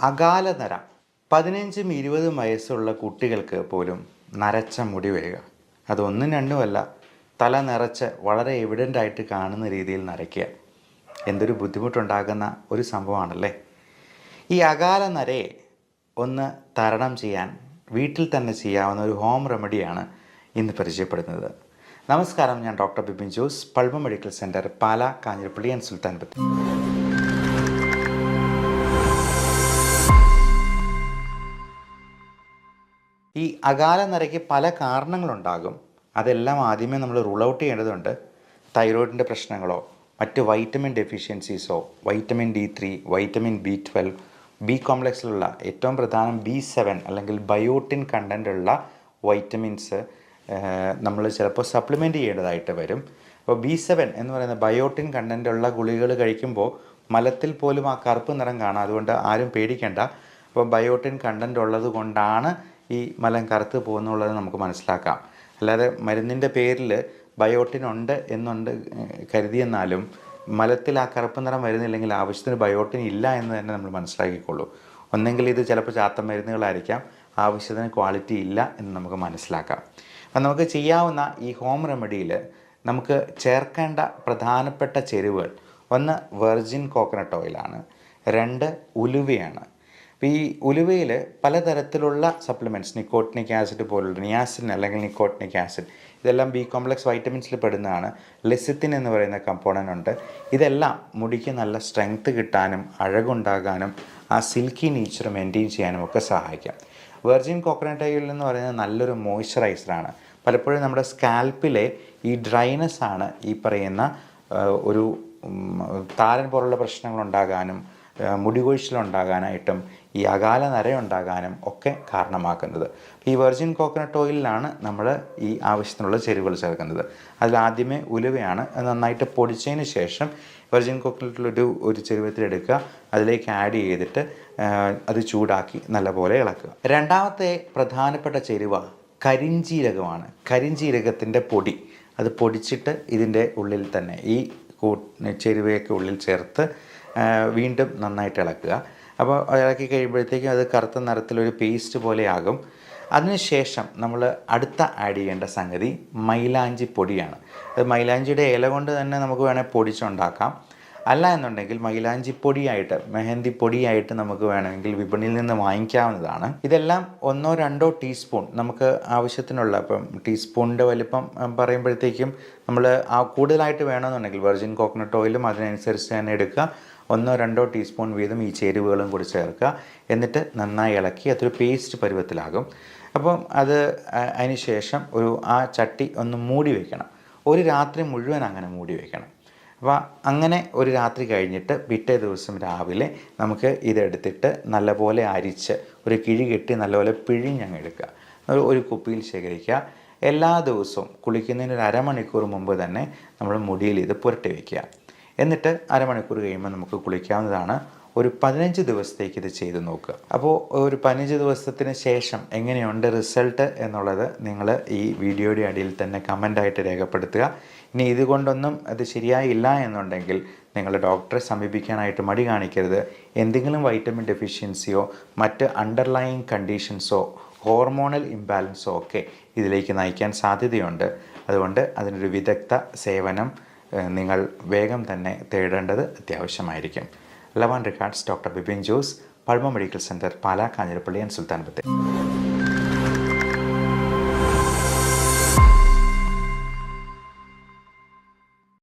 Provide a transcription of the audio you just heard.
അകാല നര 15-20 വയസ്സുള്ള കുട്ടികൾക്ക് പോലും നരച്ച മുടി വരിക. അതൊന്നും രണ്ടുമല്ല, തല നിറച്ച് വളരെ എവിഡൻ്റായിട്ട് കാണുന്ന രീതിയിൽ നരയ്ക്കുക. എന്തൊരു ബുദ്ധിമുട്ടുണ്ടാകുന്ന ഒരു സംഭവമാണല്ലേ. ഈ അകാല നരയെ ഒന്ന് തരണം ചെയ്യാൻ വീട്ടിൽ തന്നെ ചെയ്യാവുന്ന ഒരു ഹോം റെമഡിയാണ് ഇന്ന് പരിചയപ്പെടുന്നത്. നമസ്കാരം, ഞാൻ doctor Bipin Jose, Pulma medical centre, Pala, Kanjirappally and Sultan Bathery. ഈ അകാല നരയ്ക്ക് പല കാരണങ്ങളുണ്ടാകും. അതെല്ലാം ആദ്യമേ നമ്മൾ റൂൾ ഔട്ട് ചെയ്യേണ്ടതുണ്ട്. തൈറോയിഡിൻ്റെ പ്രശ്നങ്ങളോ മറ്റ് വൈറ്റമിൻ ഡെഫിഷ്യൻസീസോ, vitamin D3, vitamin B12, B കോംപ്ലക്സിലുള്ള ഏറ്റവും പ്രധാനം B7 അല്ലെങ്കിൽ ബയോട്ടിൻ കണ്ടൻ്റുള്ള വൈറ്റമിൻസ് നമ്മൾ ചിലപ്പോൾ സപ്ലിമെൻറ്റ് ചെയ്യേണ്ടതായിട്ട് വരും. അപ്പോൾ B7 എന്ന് പറയുന്ന ബയോട്ടിൻ കണ്ടൻ്റുള്ള ഗുളികകൾ കഴിക്കുമ്പോൾ മലത്തിൽ പോലും ആ കറുപ്പ് നിറം കാണാം. അതുകൊണ്ട് ആരും പേടിക്കേണ്ട. അപ്പോൾ ബയോട്ടിൻ കണ്ടൻ്റ് ഉള്ളത് കൊണ്ടാണ് ഈ മലം കറുത്ത് പോകുന്നുള്ളത് നമുക്ക് മനസ്സിലാക്കാം. അല്ലാതെ മരുന്നിൻ്റെ പേരിൽ ബയോട്ടിൻ ഉണ്ട് എന്നുണ്ട് കരുതിയെന്നാലും മലത്തിൽ ആ കറുപ്പ് നിറം വരുന്നില്ലെങ്കിൽ ആവശ്യത്തിന് ബയോട്ടിൻ ഇല്ല എന്ന് തന്നെ നമ്മൾ മനസ്സിലാക്കിക്കൊള്ളൂ. ഒന്നെങ്കിൽ ഇത് ചിലപ്പോൾ ചാത്ത മരുന്നുകളായിരിക്കാം, ആവശ്യത്തിന് ക്വാളിറ്റി ഇല്ല എന്ന് നമുക്ക് മനസ്സിലാക്കാം. അപ്പം നമുക്ക് ചെയ്യാവുന്ന ഈ ഹോം റെമഡിയിൽ നമുക്ക് ചേർക്കേണ്ട പ്രധാനപ്പെട്ട ചേരുവകൾ: 1 വെർജിൻ കോക്കനട്ട് ഓയിലാണ്, 2 ഉലുവയാണ്. അപ്പോൾ ഈ ഉലുവയിൽ പലതരത്തിലുള്ള സപ്ലിമെൻറ്റ്സ്, നിക്കോട്ടിനിക് ആസിഡ് പോലുള്ള നിയാസിൻ അല്ലെങ്കിൽ നിക്കോട്ടിനിക് ആസിഡ്, ഇതെല്ലാം ബി കോംപ്ലക്സ് വൈറ്റമിൻസിൽ പെടുന്നതാണ്. ലെസിത്തിൻ എന്ന് പറയുന്ന കമ്പോണൻ്റ് ഉണ്ട്. ഇതെല്ലാം മുടിക്ക് നല്ല സ്ട്രെങ്ത് കിട്ടാനും അഴകുണ്ടാകാനും ആ സിൽക്കി നേച്ചർ മെയിൻറ്റെയിൻ ചെയ്യാനും ഒക്കെ സഹായിക്കാം. വെർജിൻ കോക്കനട്ട് ഓയിൽ എന്ന് പറയുന്നത് നല്ലൊരു മോയ്സ്ചറൈസറാണ്. പലപ്പോഴും നമ്മുടെ സ്കാൽപ്പിലെ ഈ ഡ്രൈനെസ് ആണ് ഈ പറയുന്ന ഒരു താരൻ പോലുള്ള പ്രശ്നങ്ങളുണ്ടാകാനും മുടി കൊഴിച്ചിലുണ്ടാകാനായിട്ടും ഈ അകാല നരയുണ്ടാകാനും ഒക്കെ കാരണമാക്കുന്നത്. ഈ വെർജിൻ കോക്കനട്ട് ഓയിലിലാണ് നമ്മൾ ഈ ആവശ്യത്തിനുള്ള ചേരുവകൾ ചേർക്കുന്നത്. അതിലാദ്യമേ ഉലുവയാണ്. നന്നായിട്ട് പൊടിച്ചതിന് ശേഷം വെർജിൻ കോക്കനട്ടിലൊരു ചെരുവത്തിലെടുക്കുക, അതിലേക്ക് ആഡ് ചെയ്തിട്ട് അത് ചൂടാക്കി നല്ലപോലെ ഇളക്കുക. രണ്ടാമത്തെ പ്രധാനപ്പെട്ട ചേരുവ കരിഞ്ജീരകമാണ്. കരിഞ്ജീരകത്തിൻ്റെ പൊടി, അത് പൊടിച്ചിട്ട് ഇതിൻ്റെ ഉള്ളിൽ തന്നെ ഈ ചേരുവയൊക്കെ ഉള്ളിൽ ചേർത്ത് വീണ്ടും നന്നായിട്ട് ഇളക്കുക. അപ്പോൾ ഇളക്കി കഴിയുമ്പോഴത്തേക്കും അത് കറുത്ത നിറത്തിലൊരു പേസ്റ്റ് പോലെ ആകും. അതിനുശേഷം നമ്മൾ അടുത്ത ആഡ് ചെയ്യേണ്ട സംഗതി മൈലാഞ്ചി പൊടിയാണ്. അത് മൈലാഞ്ചിയുടെ ഇല കൊണ്ട് തന്നെ നമുക്ക് വേണമെങ്കിൽ പൊടിച്ചുണ്ടാക്കാം. അല്ല എന്നുണ്ടെങ്കിൽ മൈലാഞ്ചി പൊടിയായിട്ട്, മെഹന്തി പൊടിയായിട്ട് നമുക്ക് വേണമെങ്കിൽ വിപണിയിൽ നിന്ന് വാങ്ങിക്കാവുന്നതാണ്. ഇതെല്ലാം 1-2 ടീസ്പൂൺ നമുക്ക് ആവശ്യത്തിനുള്ള, ഇപ്പം ടീസ്പൂണിൻ്റെ വലിപ്പം പറയുമ്പോഴത്തേക്കും നമ്മൾ ആ കൂടുതലായിട്ട് വേണമെന്നുണ്ടെങ്കിൽ വെർജിൻ കോക്കനട്ട് ഓയിലും അതിനനുസരിച്ച് തന്നെ എടുക്കുക. 1-2 ടീസ്പൂൺ വീതം ഈ ചേരുവകളും കൂടി ചേർക്കുക. എന്നിട്ട് നന്നായി ഇളക്കി അതൊരു പേസ്റ്റ് പരുവത്തിലാകും. അപ്പം അതിന് ശേഷം ആ ചട്ടി ഒന്ന് മൂടി വയ്ക്കണം. ഒരു രാത്രി മുഴുവൻ അങ്ങനെ മൂടി വയ്ക്കണം. അപ്പോൾ അങ്ങനെ ഒരു രാത്രി കഴിഞ്ഞിട്ട് പിറ്റേ ദിവസം രാവിലെ നമുക്ക് ഇതെടുത്തിട്ട് നല്ലപോലെ അരിച്ച് ഒരു കിഴി കെട്ടി നല്ലപോലെ പിഴിഞ്ഞങ്ങ് എടുക്കുക. ഒരു കുപ്പിയിൽ ശേഖരിക്കുക. എല്ലാ ദിവസവും കുളിക്കുന്നതിന് ഒരു അരമണിക്കൂർ മുമ്പ് തന്നെ നമ്മൾ മുടിയിൽ ഇത് പുരട്ടി വയ്ക്കുക. എന്നിട്ട് അരമണിക്കൂർ കഴിയുമ്പോൾ നമുക്ക് കുളിക്കാവുന്നതാണ്. ഒരു 15 ദിവസത്തേക്ക് ഇത് ചെയ്ത് നോക്കുക. അപ്പോൾ ഒരു 15 ദിവസത്തിന് ശേഷം എങ്ങനെയുണ്ട് റിസൾട്ട് എന്നുള്ളത് നിങ്ങൾ ഈ വീഡിയോയുടെ അടിയിൽ തന്നെ കമൻ്റായിട്ട് രേഖപ്പെടുത്തുക. ഇനി ഇതുകൊണ്ടൊന്നും അത് ശരിയായില്ല എന്നുണ്ടെങ്കിൽ നിങ്ങൾ ഡോക്ടറെ സമീപിക്കാനായിട്ട് മടി കാണിക്കരുത്. എന്തെങ്കിലും വൈറ്റമിൻ ഡെഫിഷ്യൻസിയോ മറ്റ് അണ്ടർലൈയിങ് കണ്ടീഷൻസോ ഹോർമോണൽ ഇംബാലൻസോ ഒക്കെ ഇതിലേക്ക് നയിക്കാൻ സാധ്യതയുണ്ട്. അതുകൊണ്ട് അതിനൊരു വിദഗ്ധ സേവനം നിങ്ങൾ വേഗം തന്നെ തേടേണ്ടത് അത്യാവശ്യമായിരിക്കും. Love and regards, doctor Bipin Jose, Pulma medical centre, Pala, Kanjirappally and Sultan Bathery.